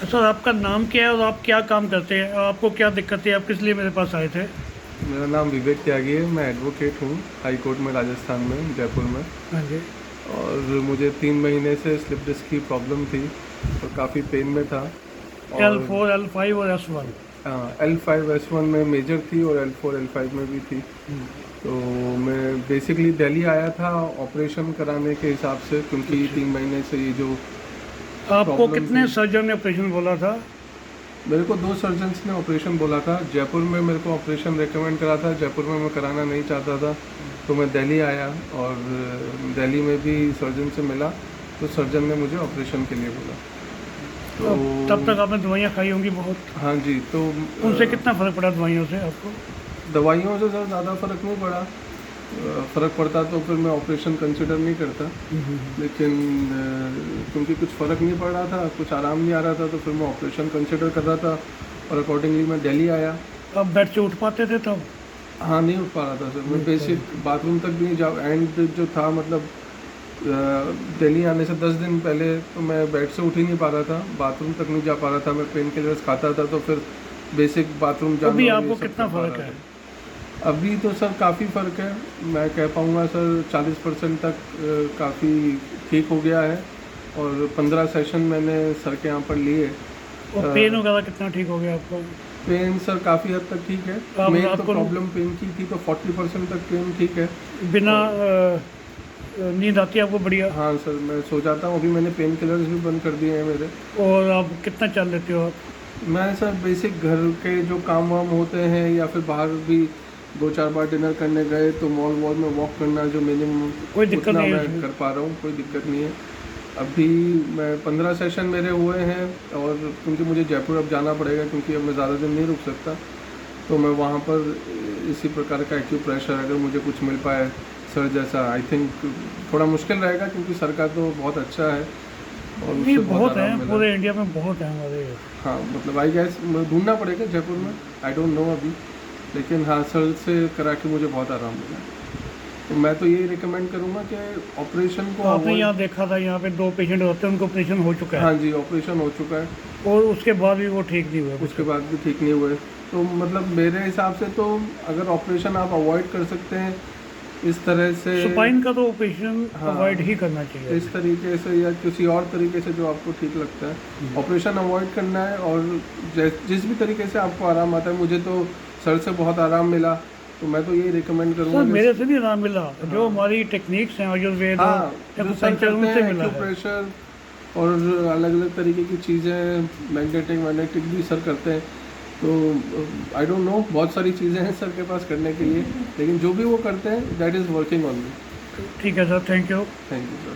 Sir आपका नाम क्या है और आप क्या काम करते हैं? आपको क्या दिक्कत है? आप किस लिए मेरे पास आए थे? मेरा नाम विवेक त्यागी है। मैं एडवोकेट हूँ हाई कोर्ट में, राजस्थान में, जयपुर में। हाँ जी। और मुझे 3 महीने से स्लिप डिस्क की प्रॉब्लम थी और काफ़ी पेन में था। और L4, L5 और S1। L5 S1 में मेजर थी और L4 L5 में भी थी। तो मैं बेसिकली दिल्ली आया था ऑपरेशन कराने के हिसाब से, क्योंकि अच्छा, 3 महीने से ये जो आपको प्रॉब्लम कितने थी। सर्जन ने ऑपरेशन बोला था? मेरे को 2 सर्जन्स ने ऑपरेशन बोला था। जयपुर में मेरे को ऑपरेशन रेकमेंड करा था, जयपुर में मैं कराना नहीं चाहता था, तो मैं दिल्ली आया। और दिल्ली में भी सर्जन से मिला, तो सर्जन ने मुझे ऑपरेशन के लिए बोला। तो अब तब तक आपने दवाइयाँ खाई होंगी बहुत। हाँ जी। तो उनसे कितना फ़र्क पड़ा दवाइयों से आपको? दवाइयों से सर ज़्यादा फ़र्क नहीं पड़ा। फ़र्क पड़ता तो फिर मैं ऑपरेशन कंसिडर नहीं करता। लेकिन क्योंकि कुछ फ़र्क नहीं पड़ रहा था, कुछ आराम नहीं आ रहा था, तो फिर मैं ऑपरेशन कंसिडर कर रहा था और अकॉर्डिंगली मैं दिल्ली आया। आप बेड से उठ पाते थे तब? हाँ, नहीं उठ पा रहा था सर मैं। नहीं उठ पा रहे बेसिक थे। बाथरूम तक भी नहीं जा, एंड जो था मतलब दिल्ली आने से 10 दिन पहले तो मैं बेड से उठ ही नहीं पा रहा था, बाथरूम तक नहीं जा पा रहा था। मैं पेन किलर्स खाता था तो फिर बेसिक बाथरूम जाना अभी और ये आपको सब कितना कर पा फ़र्क रहा है? था। अभी तो सर काफ़ी फ़र्क है। मैं कह पाऊँगा सर 40% तक काफ़ी ठीक हो गया है। और 15 सेशन मैंने सर के यहाँ पर लिए। और पेन वगैरह कितना ठीक हो गया आपका? पेन सर काफ़ी हद तक ठीक है। आप मेन रात तो को प्रॉब्लम पेन की थी, तो 40% तक पेन ठीक है। बिना और नींद आती है आपको बढ़िया? हाँ सर, मैं सो जाता हूँ। अभी मैंने पेन किलर्स भी बंद कर दिए हैं मेरे। और आप कितना चल लेते हो आप? मैं सर बेसिक घर के जो काम वाम होते हैं, या फिर बाहर भी 2-4 बार डिनर करने गए तो मॉल वॉल में वॉक करना जो मिनिमम, कोई दिक्कत उतना नहीं है मैं उसमें? कर पा रहा हूँ, कोई दिक्कत नहीं है। अभी मैं 15 सेशन मेरे हुए हैं। और क्योंकि मुझे जयपुर अब जाना पड़ेगा, क्योंकि अब मैं ज़्यादा दिन नहीं रुक सकता, तो मैं वहाँ पर इसी प्रकार का एक्यूप्रेशर अगर मुझे कुछ मिल पाए सर जैसा, आई थिंक थोड़ा मुश्किल रहेगा, क्योंकि सर का तो बहुत अच्छा है और नहीं, उससे बहुत बहुत आराम हैं, मिला। पूरे इंडिया में बहुत हैं हमारे। हाँ मतलब आई गैस ढूंढना पड़ेगा जयपुर में, आई डोंट नो अभी। लेकिन हाँ, सर से करा के मुझे बहुत आराम मिला। तो मैं तो यही रिकमेंड करूँगा कि ऑपरेशन को आपने अवॉइड। यहाँ देखा था, यहाँ पे 2 पेशेंट होते हैं, उनको ऑपरेशन हो चुका है हाँ जी, ऑपरेशन हो चुका है। और उसके बाद भी वो ठीक नहीं हुए अभी उसके तक। बाद भी ठीक नहीं हुए। तो मतलब मेरे हिसाब से तो अगर ऑपरेशन आप अवॉइड कर सकते हैं इस तरह से। सुपाइन का तो ऑपरेशन अवॉइड हाँ, ही करना चाहिए इस अभी। तरीके से या किसी और तरीके से जो आपको ठीक लगता है, ऑपरेशन अवॉइड करना है। और जिस भी तरीके से आपको आराम आता है, मुझे तो सर से बहुत आराम मिला, तो मैं तो यही रिकमेंड सर करूँगा कि मेरे से नहीं आराम मिला, जो हाँ। हमारी टेक्निक्स हैं आयुर्वेद और हाँ, जो सर एक्यूपंक्चर, करते उनसे हैं मिला है। एक्यूप्रेशर और अलग अलग तरीके की चीज़ें, मैग्नेटिक मैग्नेटिक भी सर करते हैं। तो आई डोंट नो, बहुत सारी चीज़ें हैं सर के पास करने के लिए, लेकिन जो भी वो करते हैं that is working on me. ठीक है sir, thank you. Thank you sir.